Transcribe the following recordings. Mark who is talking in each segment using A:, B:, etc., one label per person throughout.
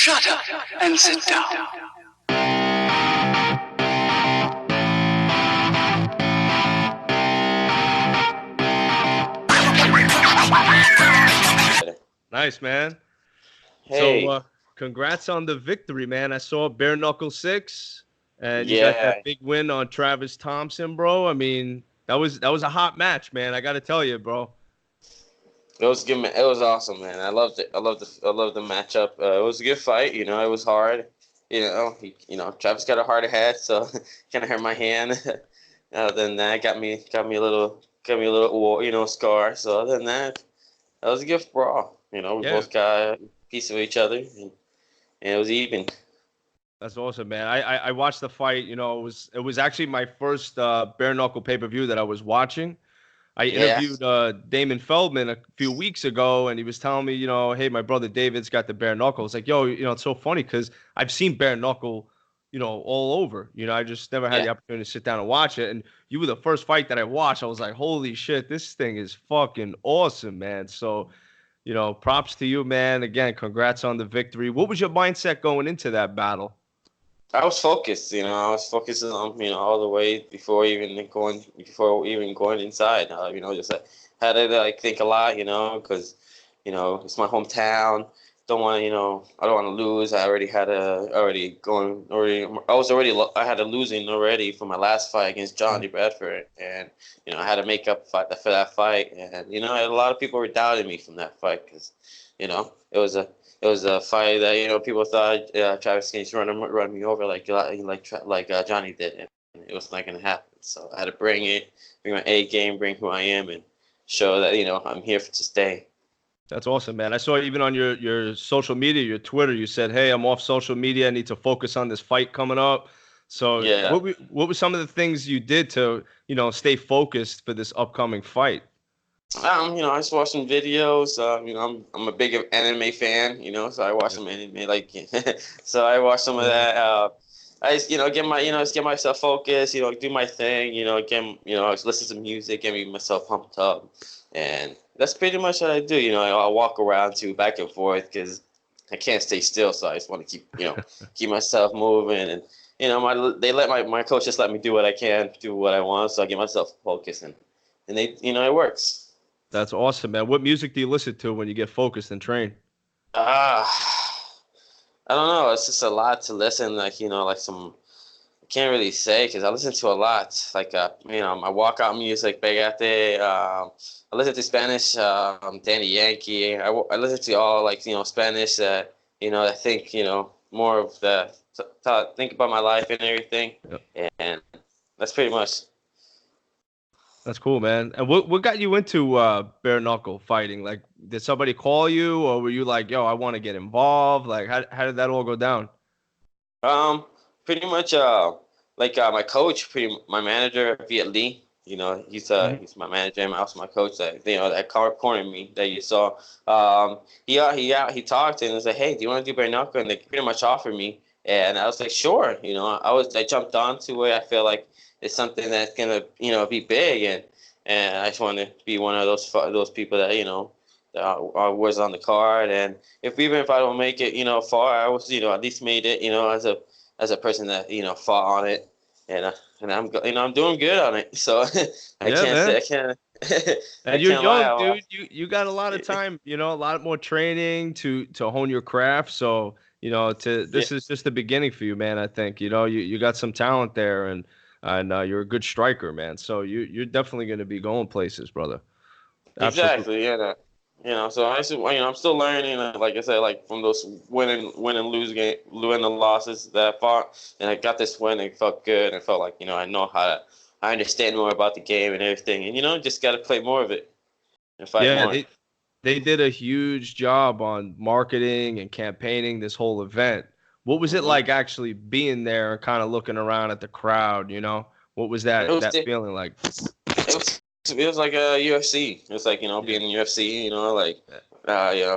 A: Shut up and sit down.
B: Nice, man.
C: Hey,
B: So, congrats on the victory, man. I saw Bare Knuckle 6, and you got that
C: yeah,
B: big win on Travis Thompson, bro. I mean, that was a hot match, man. I got to tell you, bro.
C: it was good. It was awesome, man. I loved it. I loved the matchup. It was a good fight. It was hard. Travis got a hard head, so kind of hurt my hand. Other than that, got me a little scar. So other than that, that was a good brawl. We
B: Yeah,
C: both got a piece of each other, and it was even.
B: that's awesome, man. I watched the fight. It was actually my first Bare Knuckle pay-per-view that I was watching. I
C: Yeah,
B: interviewed Damon Feldman a few weeks ago, and he was telling me, hey, my brother David's got the bare knuckle. It's like, yo, it's so funny because I've seen bare knuckle, all over. I just never had
C: yeah.
B: the opportunity to sit down and watch it. And you were the first fight that I watched. I was like, holy shit, this thing is fucking awesome, man. So, props to you, man. Again, congrats on the victory. What was your mindset going into that battle?
C: I was focused, I was focusing on, all the way before even going inside. Just had to like think a lot, because it's my hometown. Don't want to, I don't want to lose. I already had a already going already. I had a losing already for my last fight against Johnny Bradford, and I had to make up for that fight, and a lot of people were doubting me from that fight because, it was a fight that people thought Travis Gaines run me over like Johnny did, and it was not gonna happen. So I had to bring my A game, bring who I am, and show that I'm here to stay.
B: That's awesome, man. I saw even on your social media, your Twitter, you said, "Hey, I'm off social media. I need to focus on this fight coming up." So,
C: Yeah.
B: what were some of the things you did to, stay focused for this upcoming fight?
C: I just watch some videos. I'm a big anime fan. So I watch
B: Yeah.
C: some anime. Like, so I watch some of
B: Yeah.
C: that. I just, just get myself focused. Do my thing. Just listen to music, get me myself pumped up, and that's pretty much what I do. I'll walk around too, back and forth, because I can't stay still. So I just want to keep myself moving, and my coach just let me do what I can, do what I want. So I get myself focused, and it works.
B: That's awesome, man. What music do you listen to when you get focused and train?
C: Ah, I don't know. It's just a lot to listen. Like some. I can't really say because I listen to a lot. Like my walkout music, Pegate. I listen to Spanish, Danny Yankee. I listen to all Spanish that I think more of think about my life and everything,
B: Yep.
C: and that's pretty much.
B: That's cool, man. And what got you into bare knuckle fighting? Like, did somebody call you, or were you like, "Yo, I want to get involved"? Like, how did that all go down?
C: Um, Pretty much my coach, my manager Viet Lee.
B: Hmm.
C: He's my manager and also my coach that cornered me that you saw. He talked and was like, hey, do you want to do bare knuckle? And they pretty much offered me, and I was like, sure. I jumped onto it. I feel like it's something that's gonna be big, and I just want to be one of those people that that was on the card. And even if I don't make it far, I was at least made it as a person that fought on it, and I'm doing good on it. So I
B: Yeah,
C: can't say
B: man.
C: I can't I
B: And you're
C: can't lie.
B: young, dude. You got a lot of time, a lot more training to hone your craft. So,
C: Yeah,
B: this is just the beginning for you, man. I think, you got some talent there, and you're a good striker, man. So you're definitely going to be going places, brother. Absolutely.
C: exactly. Yeah. So I'm still learning. Like I said, like from those win and lose game, win and losses that I fought, and I got this win. It felt good. I felt like I understand more about the game and everything, and just got to play more of it and fight
B: Yeah,
C: more.
B: they did a huge job on marketing and campaigning this whole event. What was it
C: Hmm.
B: like actually being there and kind of looking around at the crowd, What was
C: It
B: that
C: was
B: that feeling like?
C: it was like a UFC. It was like
B: Yeah.
C: being in UFC.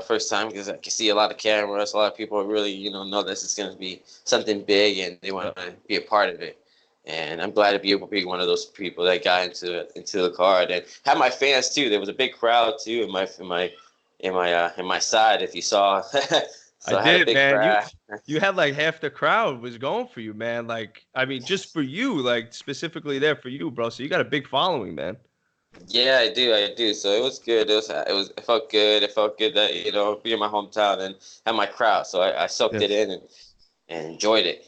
C: First time because I can see a lot of cameras. A lot of people really know this is going to be something big and they
B: Yeah.
C: want to be a part of it. And I'm glad to be able to be one of those people that got into the card and had my fans too. There was a big crowd too in my side. If you saw So
B: I
C: I had a
B: did,
C: big
B: man. You
C: crowd.
B: you had like half the crowd was going for you, man. Like, I mean, just for you, like specifically there for you, bro. So you got a big following, man.
C: Yeah, I do, I do. So it was good. It felt good. It felt good that be in my hometown and have my crowd. So I soaked
B: Yeah.
C: it in and enjoyed it.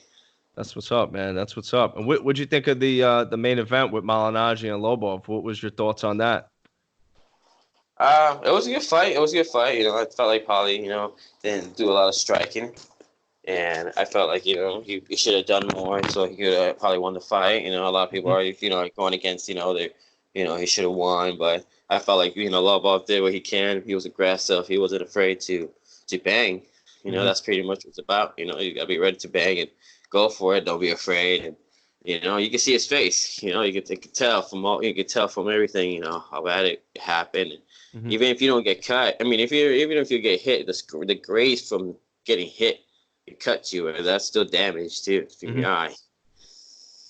B: That's what's up, man. That's what's up. And what'd you think of the main event with Malignaggi and Lobov? What was your thoughts on that?
C: It was a good fight. It was a good fight. I felt like Polly, didn't do a lot of striking, and I felt like he should have done more, so he could have probably won the fight. A lot of people
B: Mhm.
C: are going against they he should have won, but I felt like Lobov did what he can. He was aggressive. He wasn't afraid to bang.
B: Mhm.
C: That's pretty much what it's about. You gotta be ready to bang and go for it. Don't be afraid. And you can see his face. You can tell from everything. How bad it happened. And
B: Mhm.
C: even if you don't get cut, I mean, even if you get hit, the graze from getting hit, it cuts you, and that's still damage too from
B: Mhm.
C: your eye.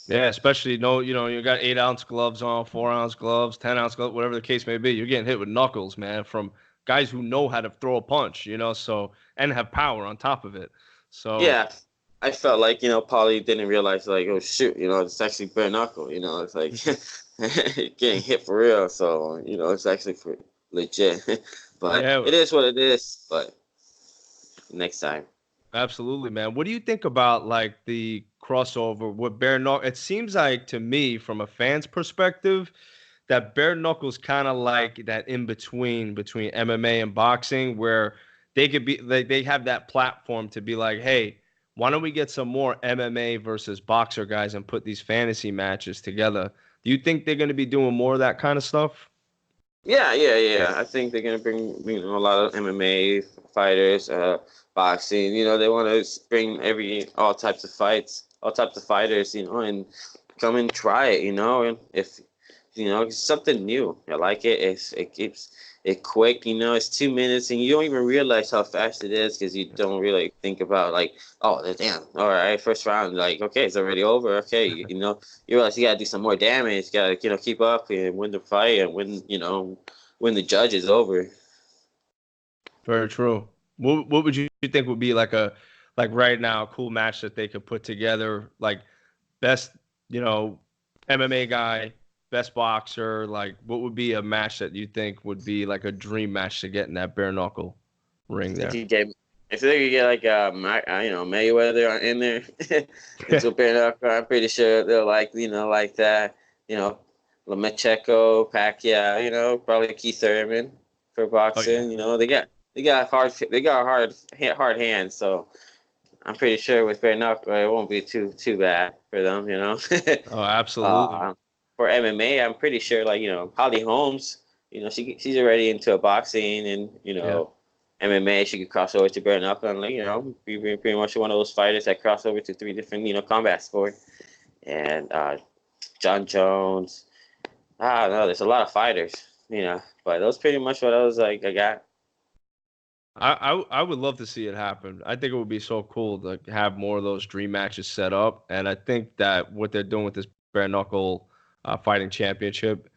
B: Yeah, especially you got 8-ounce gloves on, 4-ounce gloves, 10-ounce gloves, whatever the case may be. You're getting hit with knuckles, man, from guys who know how to throw a punch, so and have power on top of it. So
C: Yeah, I felt like Polly didn't realize like, oh shoot, it's actually bare knuckle. It's like
B: Mhm.
C: getting hit for real. So it's actually for legit. But
B: Yeah,
C: it is what it is. But next time.
B: absolutely, man. What do you think about like the crossover with bare knuckle? It seems like to me, from a fan's perspective, that bare knuckles kind of like that in between MMA and boxing, where they could be they have that platform to be like, hey, why don't we get some more MMA versus boxer guys and put these fantasy matches together? Do you think they're going to be doing more of that kind of stuff?
C: Yeah, yeah, yeah. I think they're gonna bring a lot of MMA fighters, boxing. They want to bring all types of fights, all types of fighters. And come and try it. And if it's something new. I like it. It keeps it quick. It's 2 minutes, and you don't even realize how fast it is because you don't really think about like, oh, damn, all right, first round, like, okay, it's already over. Okay, you realize you gotta do some more damage. You gotta keep up and win the fight and win the judge is over.
B: Very true. What would you think would be like right now a cool match that they could put together? Like best, you know, MMA guy, best boxer. Like what would be a match that you think would be like a dream match to get in that bare knuckle ring
C: If
B: there?
C: you get if they could get like Mayweather in there into a bare knuckle, I'm pretty sure they'll like that. You know, Lomachenko, Pacquiao. Probably Keith Thurman for
B: Oh yeah.
C: boxing. They got hard hands. So I'm pretty sure with bare knuckle it won't be too bad for them.
B: Oh, absolutely.
C: uh, for MMA, I'm pretty sure Holly Holmes. She's already into a boxing and
B: Yeah.
C: MMA. She could cross over to bare knuckle and be pretty much one of those fighters that cross over to three different combat sports. And John Jones. I don't know. There's a lot of fighters. But those pretty much what I was like. I got.
B: I would love to see it happen. I think it would be so cool to have more of those dream matches set up. And I think that what they're doing with this bare knuckle fighting championship,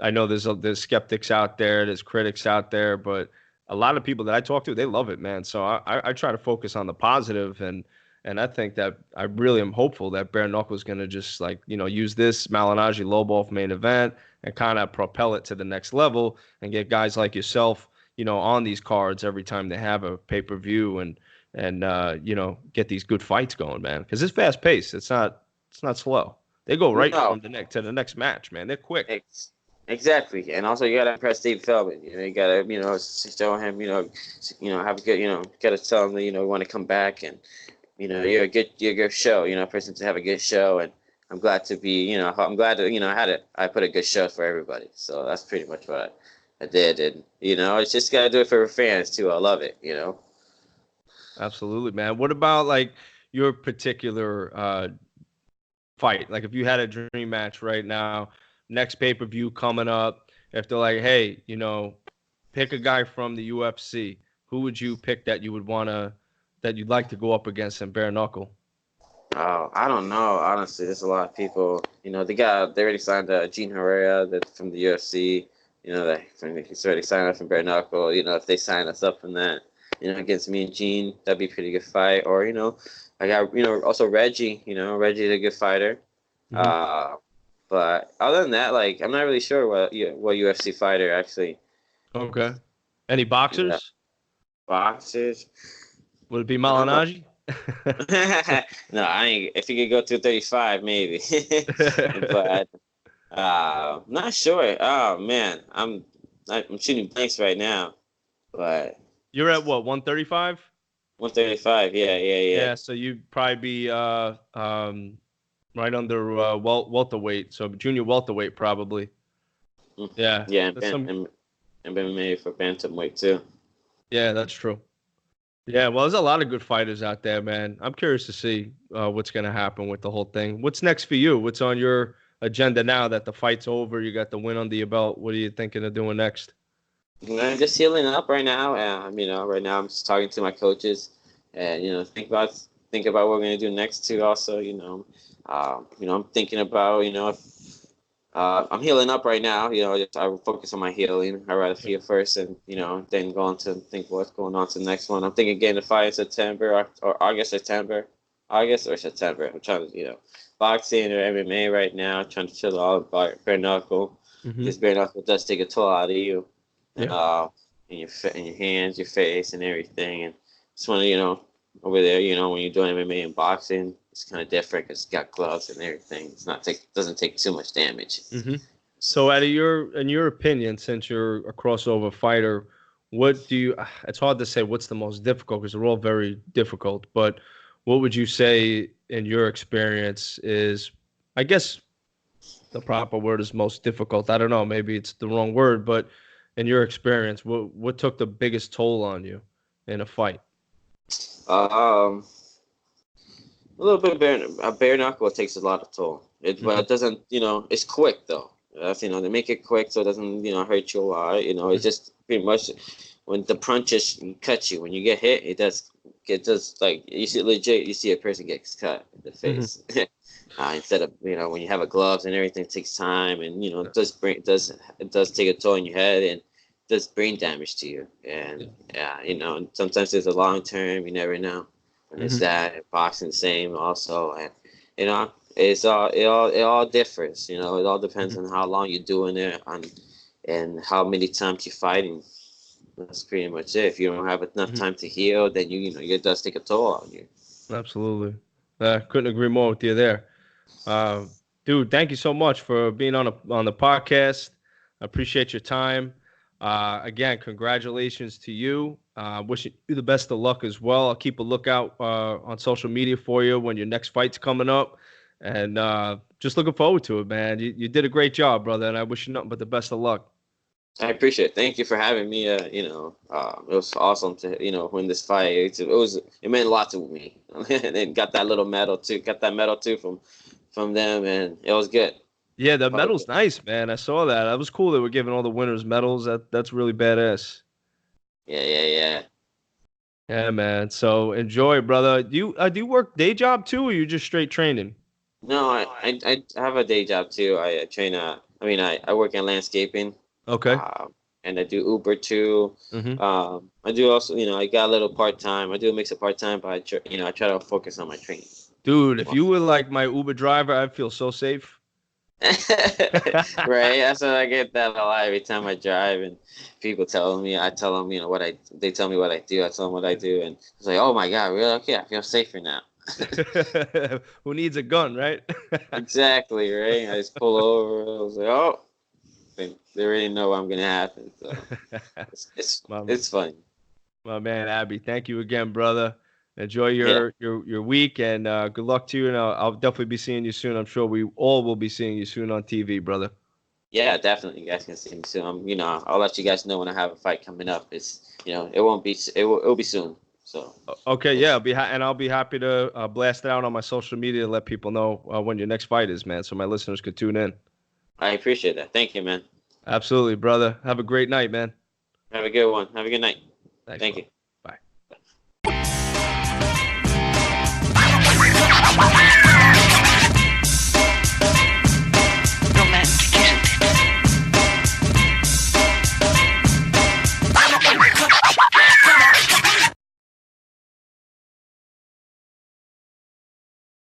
B: I know there's skeptics out there, there's critics out there, but a lot of people that I talk to, they love it, man. So I try to focus on the positive, and I think that I really am hopeful that bare knuckle is going to just like use this Malignaggi Lobov main event and kind of propel it to the next level and get guys like yourself, on these cards every time they have a pay per view and get these good fights going, man. Because it's fast paced. It's not slow. They go right
C: No.
B: from the next to the next match, man. They're quick.
C: Exactly, and also you gotta impress Steve Feldman. You gotta show him have a good gotta tell him that you want to come back and you're a good show. Person to have a good show, and I'm glad to be I'm glad to I put a good show for everybody. So that's pretty much what I did, and it's just gotta do it for fans too. I love it.
B: Absolutely, man. What about like your particular fight? Like if you had a dream match right now, next pay-per-view coming up, if they're like, hey, pick a guy from the UFC, who would you pick that you'd like to go up against in bare knuckle?
C: Oh, I don't know. Honestly, there's a lot of people. They already signed Gene Herrera that from the UFC. He's already signed up from bare knuckle. If they sign us up from that, against me and Gene. That'd be a pretty good fight. Or I got also Reggie. Reggie's a good fighter.
B: Mhm.
C: But other than that, like I'm not really sure what UFC fighter actually.
B: Okay. Any
C: Yeah,
B: boxers?
C: boxers.
B: Would it be
C: I don't know.
B: Malignaggi?
C: No, I ain't. If you could go to 35, maybe. But not sure. Oh man, I'm shooting blanks right now. But
B: You're at what, 135?
C: 135. Yeah, yeah, yeah.
B: Yeah, so you'd probably be right under welterweight, so junior welterweight probably.
C: Mm.
B: Yeah,
C: Yeah,
B: that's some.
C: and been made for bantamweight too.
B: Yeah, that's true. Yeah, well, there's a lot of good fighters out there, man. I'm curious to see what's gonna happen with the whole thing. What's next for you? What's on your agenda now that the fight's over? You got the win under your belt. What are you thinking of doing next?
C: I'm just healing up right now. Right now I'm just talking to my coaches, and think about what we're gonna do next too. Also, I'm thinking about I'm healing up right now. I will focus on my healing. I rather heal first, and then go on to think what's going on to the next one. I'm thinking getting a fight in September or August or September. I'm trying to boxing or MMA right now. Trying to chill out about bare knuckle
B: Hmm.
C: because bare knuckle does take a toll out of you,
B: Yeah.
C: in your hands, your face, and everything. And just want to over there, when you're doing MMA and boxing, it's kind of different because it's got gloves and everything. Doesn't take too much damage.
B: Hmm. So, in your opinion, since you're a crossover fighter, what do you? It's hard to say what's the most difficult because they're all very difficult. But what would you say, in your experience, is? I guess the proper word is most difficult. I don't know. Maybe it's the wrong word, but in your experience, what took the biggest toll on you in a fight?
C: Um, a little bit a bare knuckle takes a lot of toll. But
B: Hmm.
C: it doesn't, it's quick though. That's they make it quick so it doesn't hurt you a lot. It's just pretty much when the punches cut you when you get hit, it does like you see a person gets cut in the
B: Hmm.
C: face. Instead of when you have a gloves and everything it takes time and it does take a toll on your head and does brain damage to you and yeah and sometimes there's a long term you never know and it's
B: Hmm.
C: that boxing same also and it all differs it all depends
B: Hmm.
C: on how long you're doing it and how many times you're fighting. That's pretty much it. If you don't have enough
B: Hmm.
C: time to heal, then it does take a toll on you.
B: Absolutely. Couldn't agree more with you there. Uh, Dude, thank you so much for being on the podcast. I appreciate your time. Again, congratulations to you. Wishing you the best of luck as well. I'll keep a lookout on social media for you when your next fight's coming up. And just looking forward to it, man. You did a great job, brother, and I wish you nothing but the best of luck.
C: I appreciate it. Thank you for having me. It was awesome to win this fight. It meant a lot to me. And got that little medal too. Got that medal too from them, and it was good.
B: Yeah, the
C: Felt
B: medal's
C: good.
B: nice, man. I saw that. That was cool. They were giving all the winners medals. That's really badass.
C: Yeah, yeah, yeah.
B: Yeah, man. So enjoy, brother. Do you work day job too, or you just straight training?
C: No, I have a day job too. I train. I work in landscaping.
B: Okay.
C: Um, and I do Uber too.
B: Hmm.
C: I do also. I got a little part time. I do a mix of part time, but I try to focus on my training.
B: Dude, if you were like my Uber driver, I'd feel so safe.
C: Right. That's what I get that a lot every time I drive and people tell me, I tell them, they tell me what I do. I tell them what I do. And it's like, oh my God, really? Okay. I feel safer now.
B: Who needs a gun, right?
C: Exactly. Right. I just pull over. I was like, oh, they already know what I'm going to happen. So it's, it's,
B: my,
C: it's funny.
B: my man, Abby, thank you again, brother. Enjoy
C: Yeah.
B: your week and good luck to you. And I'll definitely be seeing you soon. I'm sure we all will be seeing you soon on TV, brother.
C: Yeah, definitely. You guys can see me soon. I'll let you guys know when I have a fight coming up. It won't be, it'll be soon. So,
B: Okay, yeah, I'll be happy to blast it out on my social media to let people know when your next fight is, man, so my listeners could tune in.
C: I appreciate that. Thank you, man.
B: Absolutely, brother. Have a great night, man.
C: Have a good one. Have a good night.
B: Thanks,
C: Thank
B: bro.
C: you.